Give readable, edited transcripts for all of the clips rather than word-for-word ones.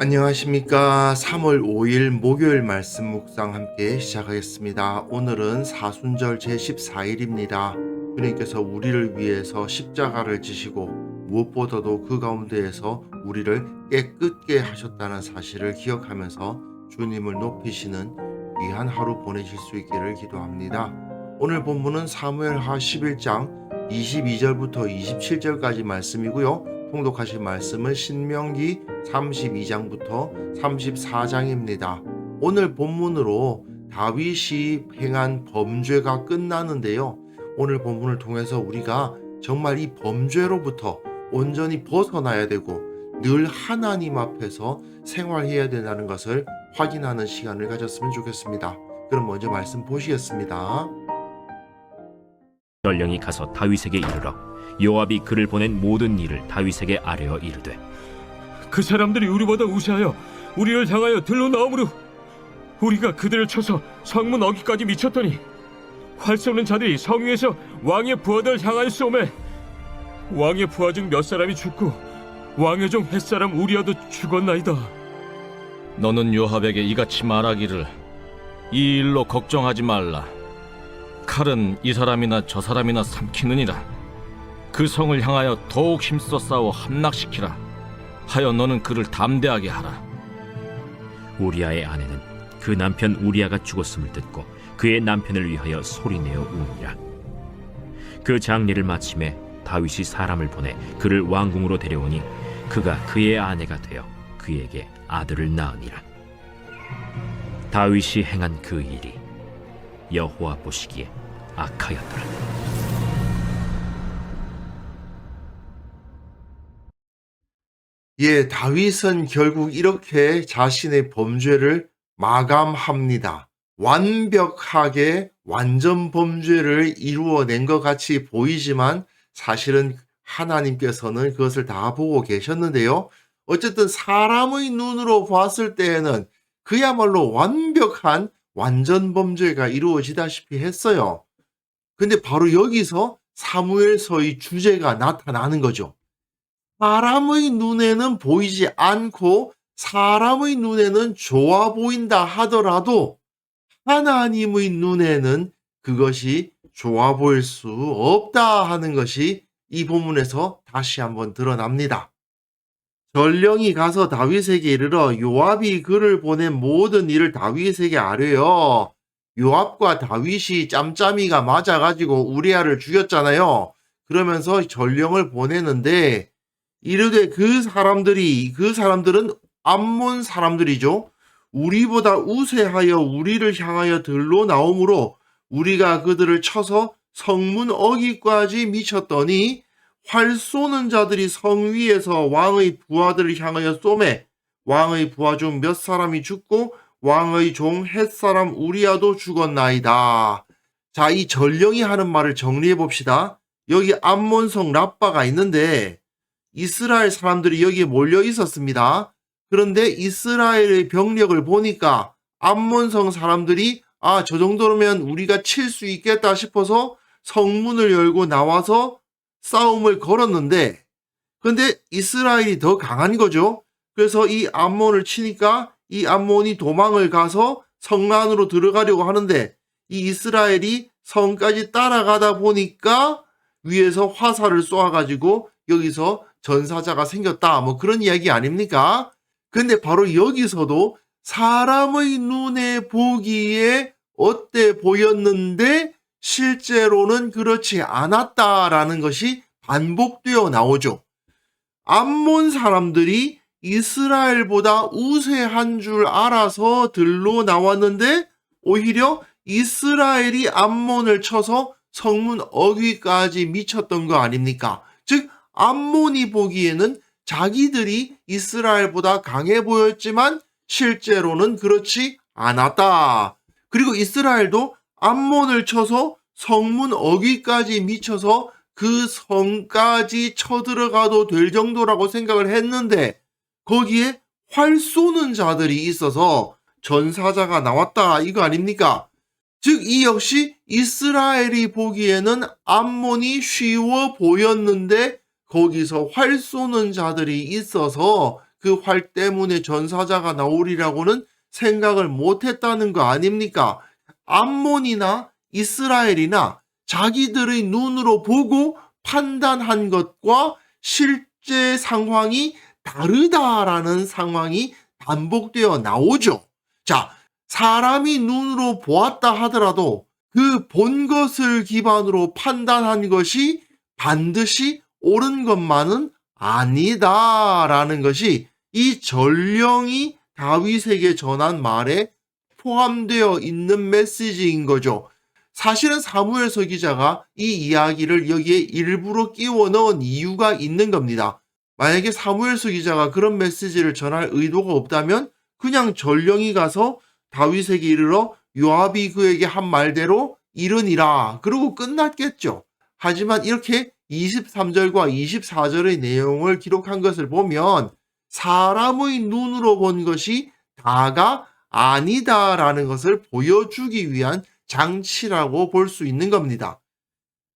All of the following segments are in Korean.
안녕하십니까. 3월 5일 목요일 말씀 묵상 함께 시작하겠습니다. 오늘은 사순절 제14일입니다. 주님께서 우리를 위해서 십자가를 지시고 무엇보다도 그 가운데에서 우리를 깨끗게 하셨다는 사실을 기억하면서 주님을 높이시는 귀한 하루 보내실 수 있기를 기도합니다. 오늘 본문은 사무엘하 11장 22절부터 27절까지 말씀이고요. 통독하실 말씀은 신명기 32장부터 34장입니다. 오늘 본문으로 다윗이 행한 범죄가 끝나는데요. 오늘 본문을 통해서 우리가 정말 이 범죄로부터 온전히 벗어나야 되고 늘 하나님 앞에서 생활해야 된다는 것을 확인하는 시간을 가졌으면 좋겠습니다. 그럼 먼저 말씀 보시겠습니다. 전령이 가서 다윗에게 이르러 요압이 그를 보낸 모든 일을 다윗에게 아뢰어 이르되 그 사람들이 우리보다 우세하여 우리를 향하여 들로 나오므로 우리가 그들을 쳐서 성문 어귀까지 미쳤더니 활 쏘는 자들이 성 위에서 왕의 부하들을 향하여 쏘매 왕의 부하 중 몇 사람이 죽고 왕의 종 햇사람 우리아도 죽었나이다. 너는 요압에게 이같이 말하기를 이 일로 걱정하지 말라. 칼은 이 사람이나 저 사람이나 삼키느니라. 그 성을 향하여 더욱 힘써 싸워 함락시키라. 하여 너는 그를 담대하게 하라. 우리아의 아내는 그 남편 우리아가 죽었음을 듣고 그의 남편을 위하여 소리내어 우니라. 그 장례를 마침에 다윗이 사람을 보내 그를 왕궁으로 데려오니 그가 그의 아내가 되어 그에게 아들을 낳으니라. 다윗이 행한 그 일이 여호와 보시기에 악하였더라. 다윗은 결국 이렇게 자신의 범죄를 마감합니다. 완벽하게 완전 범죄를 이루어낸 것 같이 보이지만 사실은 하나님께서는 그것을 다 보고 계셨는데요. 어쨌든 사람의 눈으로 봤을 때에는 그야말로 완벽한 완전 범죄가 이루어지다시피 했어요. 근데 바로 여기서 사무엘서의 주제가 나타나는 거죠. 사람의 눈에는 보이지 않고 사람의 눈에는 좋아 보인다 하더라도 하나님의 눈에는 그것이 좋아 보일 수 없다 하는 것이 이 본문에서 다시 한번 드러납니다. 전령이 가서 다윗에게 이르러 요압이 그를 보낸 모든 일을 다윗에게 아뢰어. 요압과 다윗이 짬짬이가 맞아가지고 우리아를 죽였잖아요. 그러면서 전령을 보내는데 이르되 그 사람들은 암몬 사람들이죠. 우리보다 우세하여 우리를 향하여 들로 나오므로 우리가 그들을 쳐서 성문 어귀까지 미쳤더니 활 쏘는 자들이 성 위에서 왕의 부하들을 향하여 쏘매 왕의 부하 중 몇 사람이 죽고 왕의 종 햇사람 우리아도 죽었나이다. 자, 이 전령이 하는 말을 정리해 봅시다. 여기 암몬성 랍바가 있는데 이스라엘 사람들이 여기에 몰려 있었습니다. 그런데 이스라엘의 병력을 보니까 암몬성 사람들이 저 정도면 우리가 칠 수 있겠다 싶어서 성문을 열고 나와서 싸움을 걸었는데 근데 이스라엘이 더 강한 거죠. 그래서 이 암몬을 치니까 이 암몬이 도망을 가서 성 안으로 들어가려고 하는데 이 이스라엘이 성까지 따라가다 보니까 위에서 화살을 쏘아가지고 여기서 전사자가 생겼다. 뭐 그런 이야기 아닙니까? 근데 바로 여기서도 사람의 눈에 보기에 어때 보였는데 실제로는 그렇지 않았다라는 것이 반복되어 나오죠. 암몬 사람들이 이스라엘보다 우세한 줄 알아서 들로 나왔는데 오히려 이스라엘이 암몬을 쳐서 성문 어귀까지 미쳤던 거 아닙니까? 즉 암몬이 보기에는 자기들이 이스라엘보다 강해 보였지만 실제로는 그렇지 않았다. 그리고 이스라엘도 암몬을 쳐서 성문 어귀까지 미쳐서 그 성까지 쳐들어가도 될 정도라고 생각을 했는데 거기에 활 쏘는 자들이 있어서 전사자가 나왔다 이거 아닙니까? 즉 이 역시 이스라엘이 보기에는 암몬이 쉬워 보였는데 거기서 활 쏘는 자들이 있어서 그 활 때문에 전사자가 나오리라고는 생각을 못했다는 거 아닙니까? 암몬이나 이스라엘이나 자기들의 눈으로 보고 판단한 것과 실제 상황이 다르다라는 상황이 반복되어 나오죠. 자, 사람이 눈으로 보았다 하더라도 그 본 것을 기반으로 판단한 것이 반드시 옳은 것만은 아니다라는 것이 이 전령이 다윗에게 전한 말에 포함되어 있는 메시지인 거죠. 사실은 사무엘서 기자가 이 이야기를 여기에 일부러 끼워 넣은 이유가 있는 겁니다. 만약에 사무엘서 기자가 그런 메시지를 전할 의도가 없다면 그냥 전령이 가서 다윗에게 이르러 요압이 그에게 한 말대로 이르니라 그러고 끝났겠죠. 하지만 이렇게 23절과 24절의 내용을 기록한 것을 보면 사람의 눈으로 본 것이 다가 아니다라는 것을 보여주기 위한 장치라고 볼 수 있는 겁니다.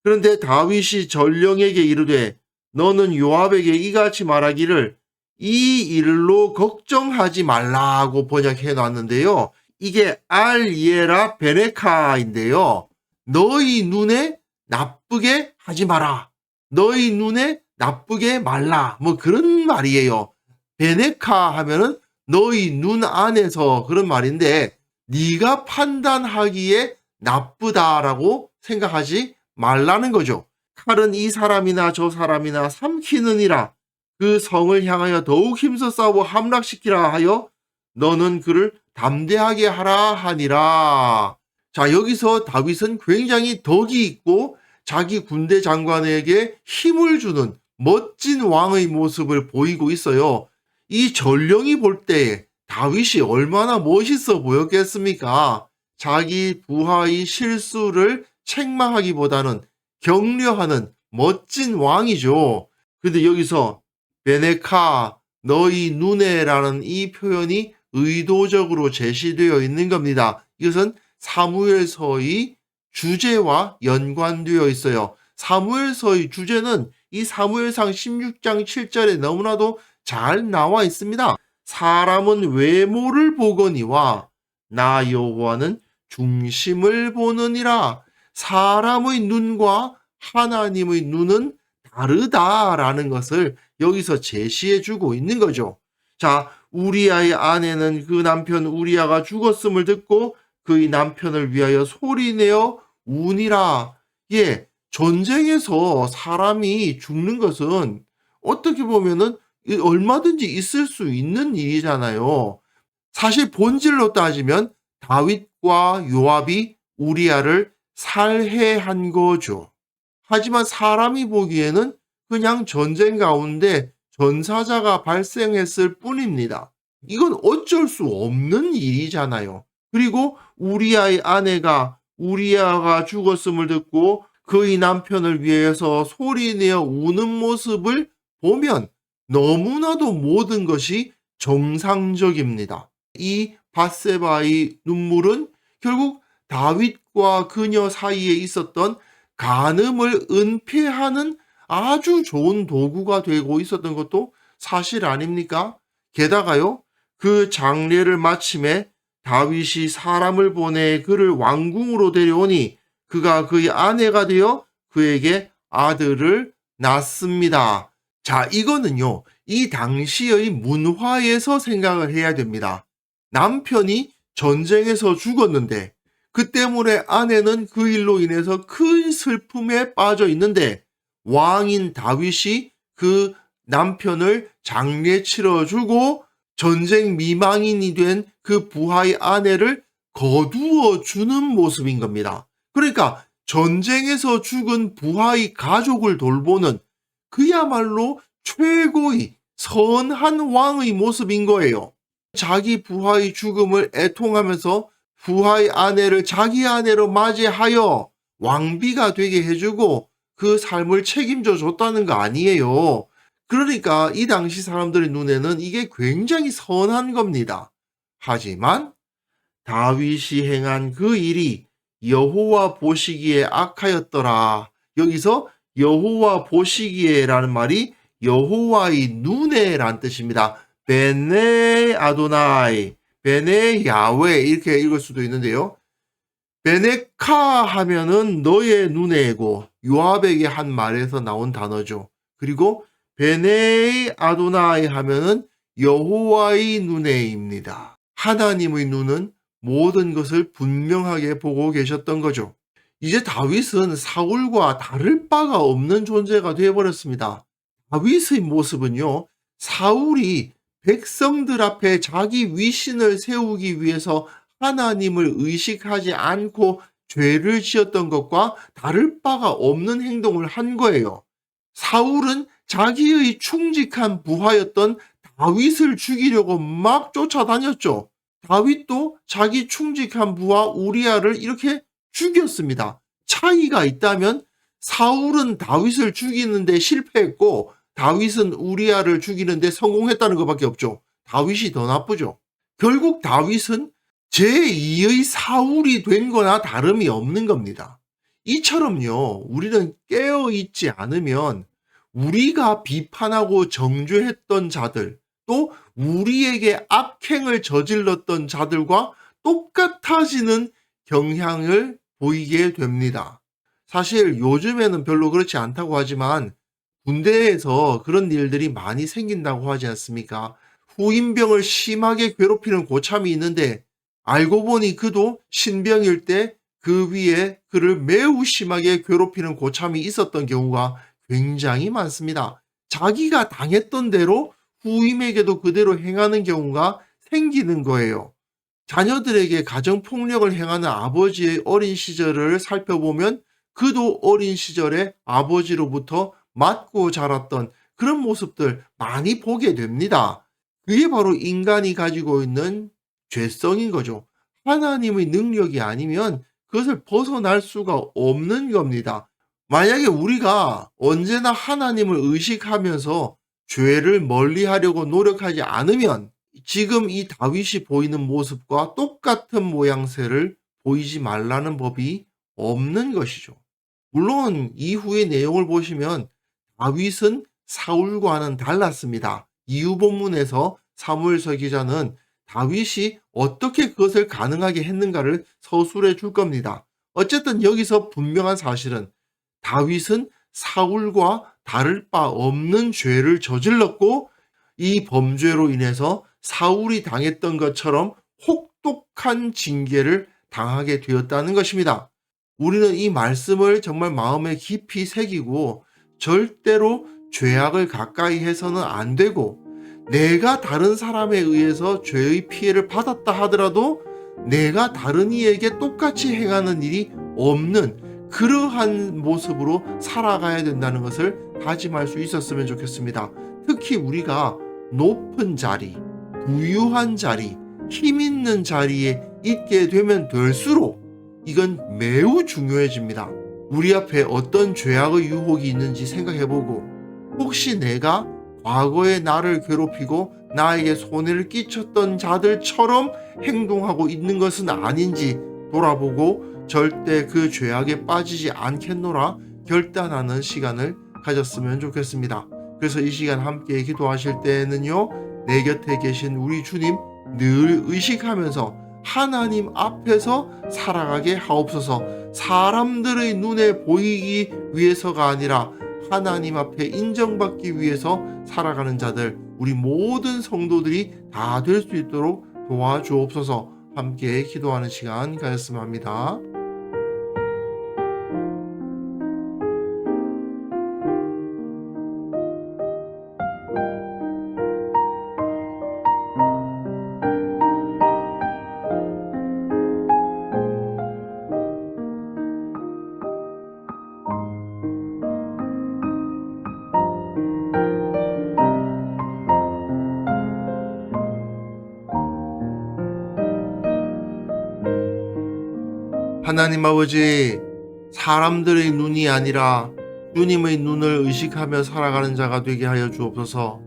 그런데 다윗이 전령에게 이르되 너는 요압에게 이같이 말하기를 이 일로 걱정하지 말라고 번역해 놨는데요. 이게 알예라 베네카인데요. 너희 눈에 나쁘게 하지 마라. 너희 눈에 나쁘게 말라. 뭐 그런 말이에요. 베네카 하면은 너희 눈 안에서 그런 말인데 네가 판단하기에 나쁘다라고 생각하지 말라는 거죠. 칼은 이 사람이나 저 사람이나 삼키느니라. 그 성을 향하여 더욱 힘써 싸워 함락시키라 하여 너는 그를 담대하게 하라 하니라. 자, 여기서 다윗은 굉장히 덕이 있고 자기 군대 장관에게 힘을 주는 멋진 왕의 모습을 보이고 있어요. 이 전령이 볼 때에 다윗이 얼마나 멋있어 보였겠습니까? 자기 부하의 실수를 책망하기보다는 격려하는 멋진 왕이죠. 근데 여기서 베네카 너희 눈에라는 이 표현이 의도적으로 제시되어 있는 겁니다. 이것은 사무엘서의 주제와 연관되어 있어요. 사무엘서의 주제는 이 사무엘상 16장 7절에 너무나도 잘 나와 있습니다. 사람은 외모를 보거니와 나 여호와는 중심을 보느니라. 사람의 눈과 하나님의 눈은 다르다라는 것을 여기서 제시해 주고 있는 거죠. 자, 우리아의 아내는 그 남편 우리아가 죽었음을 듣고 그의 남편을 위하여 소리내어 우니라. 예, 전쟁에서 사람이 죽는 것은 어떻게 보면은 얼마든지 있을 수 있는 일이잖아요. 사실 본질로 따지면 다윗과 요압이 우리아를 살해한 거죠. 하지만 사람이 보기에는 그냥 전쟁 가운데 전사자가 발생했을 뿐입니다. 이건 어쩔 수 없는 일이잖아요. 그리고 우리아의 아내가 우리아가 죽었음을 듣고 그의 남편을 위해서 소리내어 우는 모습을 보면 너무나도 모든 것이 정상적입니다. 이 밧세바의 눈물은 결국 다윗과 그녀 사이에 있었던 간음을 은폐하는 아주 좋은 도구가 되고 있었던 것도 사실 아닙니까? 게다가요, 그 장례를 마침에 다윗이 사람을 보내 그를 왕궁으로 데려오니 그가 그의 아내가 되어 그에게 아들을 낳습니다. 자, 이거는요, 이 당시의 문화에서 생각을 해야 됩니다. 남편이 전쟁에서 죽었는데 그 때문에 아내는 그 일로 인해서 큰 슬픔에 빠져 있는데 왕인 다윗이 그 남편을 장례 치러주고 전쟁 미망인이 된 그 부하의 아내를 거두어 주는 모습인 겁니다. 그러니까 전쟁에서 죽은 부하의 가족을 돌보는 그야말로 최고의 선한 왕의 모습인 거예요. 자기 부하의 죽음을 애통하면서 부하의 아내를 자기 아내로 맞이하여 왕비가 되게 해주고 그 삶을 책임져 줬다는 거 아니에요. 그러니까 이 당시 사람들의 눈에는 이게 굉장히 선한 겁니다. 하지만 다윗이 행한 그 일이 여호와 보시기에 악하였더라. 여기서 여호와 보시기에라는 말이 여호와의 눈에란 뜻입니다. 베네 아도나이, 베네 야훼 이렇게 읽을 수도 있는데요. 베네카 하면은 너의 눈에고 요압에게 한 말에서 나온 단어죠. 그리고 베네 아도나이 하면은 여호와의 눈에입니다. 하나님의 눈은 모든 것을 분명하게 보고 계셨던 거죠. 이제 다윗은 사울과 다를 바가 없는 존재가 되어버렸습니다. 다윗의 모습은요, 사울이 백성들 앞에 자기 위신을 세우기 위해서 하나님을 의식하지 않고 죄를 지었던 것과 다를 바가 없는 행동을 한 거예요. 사울은 자기의 충직한 부하였던 다윗을 죽이려고 막 쫓아다녔죠. 다윗도 자기 충직한 부하 우리아를 이렇게 죽였습니다. 차이가 있다면 사울은 다윗을 죽이는데 실패했고 다윗은 우리아를 죽이는데 성공했다는 것밖에 없죠. 다윗이 더 나쁘죠. 결국 다윗은 제2의 사울이 된 거나 다름이 없는 겁니다. 이처럼요, 우리는 깨어있지 않으면 우리가 비판하고 정죄했던 자들, 또 우리에게 악행을 저질렀던 자들과 똑같아지는 경향을 보이게 됩니다. 사실 요즘에는 별로 그렇지 않다고 하지만 군대에서 그런 일들이 많이 생긴다고 하지 않습니까? 후임병을 심하게 괴롭히는 고참이 있는데 알고 보니 그도 신병일 때 그 위에 그를 매우 심하게 괴롭히는 고참이 있었던 경우가 굉장히 많습니다. 자기가 당했던 대로 후임에게도 그대로 행하는 경우가 생기는 거예요. 자녀들에게 가정폭력을 행하는 아버지의 어린 시절을 살펴보면 그도 어린 시절에 아버지로부터 맞고 자랐던 그런 모습들 많이 보게 됩니다. 그게 바로 인간이 가지고 있는 죄성인 거죠. 하나님의 능력이 아니면 그것을 벗어날 수가 없는 겁니다. 만약에 우리가 언제나 하나님을 의식하면서 죄를 멀리하려고 노력하지 않으면 지금 이 다윗이 보이는 모습과 똑같은 모양새를 보이지 말라는 법이 없는 것이죠. 물론 이후의 내용을 보시면 다윗은 사울과는 달랐습니다. 이후 본문에서 사무엘서 기자는 다윗이 어떻게 그것을 가능하게 했는가를 서술해 줄 겁니다. 어쨌든 여기서 분명한 사실은 다윗은 사울과 다를 바 없는 죄를 저질렀고 이 범죄로 인해서 사울이 당했던 것처럼 혹독한 징계를 당하게 되었다는 것입니다. 우리는 이 말씀을 정말 마음에 깊이 새기고 절대로 죄악을 가까이 해서는 안 되고 내가 다른 사람에 의해서 죄의 피해를 받았다 하더라도 내가 다른 이에게 똑같이 행하는 일이 없는 그러한 모습으로 살아가야 된다는 것을 다짐할 수 있었으면 좋겠습니다. 특히 우리가 높은 자리, 부유한 자리, 힘 있는 자리에 있게 되면 될수록 이건 매우 중요해집니다. 우리 앞에 어떤 죄악의 유혹이 있는지 생각해보고 혹시 내가 과거에 나를 괴롭히고 나에게 손해를 끼쳤던 자들처럼 행동하고 있는 것은 아닌지 돌아보고 절대 그 죄악에 빠지지 않겠노라 결단하는 시간을 가졌으면 좋겠습니다. 그래서 이 시간 함께 기도하실 때에는요, 내 곁에 계신 우리 주님 늘 의식하면서 하나님 앞에서 살아가게 하옵소서. 사람들의 눈에 보이기 위해서가 아니라 하나님 앞에 인정받기 위해서 살아가는 자들, 우리 모든 성도들이 다 될 수 있도록 도와주옵소서. 함께 기도하는 시간 가졌으면 합니다. 하나님 아버지, 사람들의 눈이 아니라 주님의 눈을 의식하며 살아가는 자가 되게 하여 주옵소서.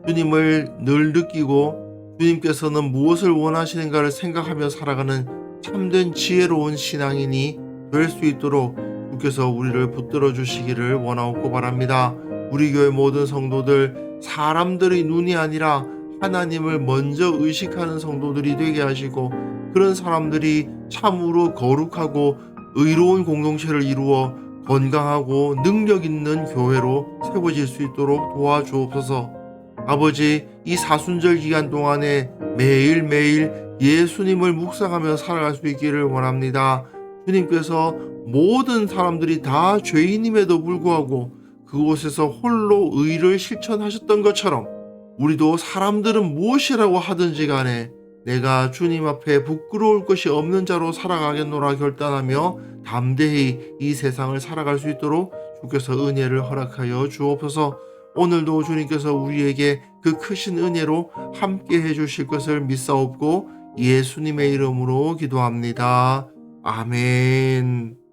주님을 늘 느끼고 주님께서는 무엇을 원하시는가를 생각하며 살아가는 참된 지혜로운 신앙인이 될 수 있도록 주께서 우리를 붙들어 주시기를 원하옵고 바랍니다. 우리 교회 모든 성도들, 사람들의 눈이 아니라 하나님을 먼저 의식하는 성도들이 되게 하시고, 그런 사람들이 참으로 거룩하고 의로운 공동체를 이루어 건강하고 능력 있는 교회로 세워질 수 있도록 도와주옵소서. 아버지, 이 사순절 기간 동안에 매일매일 예수님을 묵상하며 살아갈 수 있기를 원합니다. 주님께서 모든 사람들이 다 죄인임에도 불구하고 그곳에서 홀로 의를 실천하셨던 것처럼, 우리도 사람들은 무엇이라고 하든지 간에 내가 주님 앞에 부끄러울 것이 없는 자로 살아가겠노라 결단하며 담대히 이 세상을 살아갈 수 있도록 주께서 은혜를 허락하여 주옵소서. 오늘도 주님께서 우리에게 그 크신 은혜로 함께 해주실 것을 믿사옵고 예수님의 이름으로 기도합니다. 아멘.